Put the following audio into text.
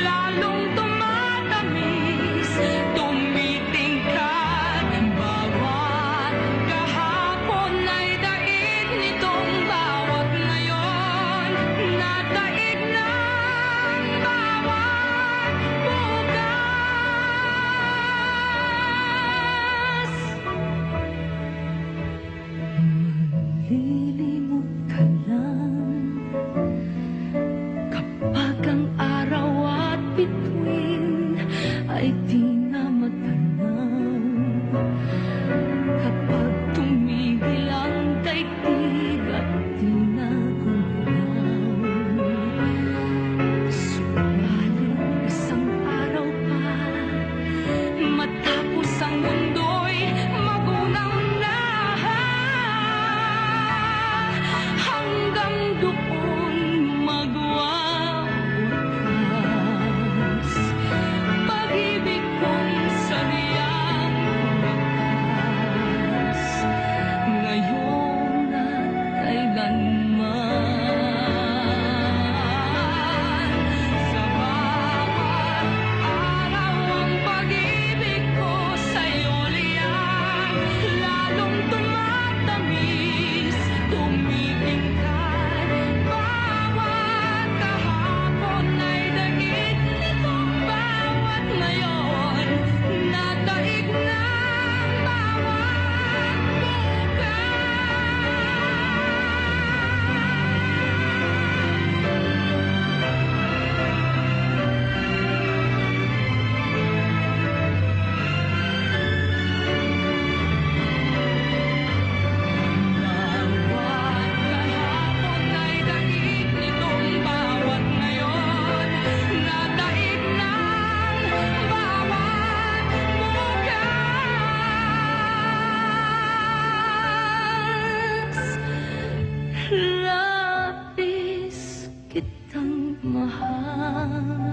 lalong tumatamis, tumitingkad. Bawat kahapon ay daig nitong bawat ngayon, nadaig ng bawat bukas. Lilimot ka lang kapag ang araw at bituin ay di na matanaw, kapag tumigil ang daigdig at di na humulaw. Subalit isang araw pa, matapos ang mundo'y magunaw na, hanggang doon magwawakas pag-ibig kong sadyang wakas, ngayon at kailanman. Sa bawat araw ang pag-ibig ko sa'yo liyan, lalong tumatamis, tumitingkad. Bawat kahapon ay daig nitong bawat ngayon, nadaig ng bawat kahapon ay daig nitong bawat ngayon, nadaig ng bawat bukas. Labis kitang mahal.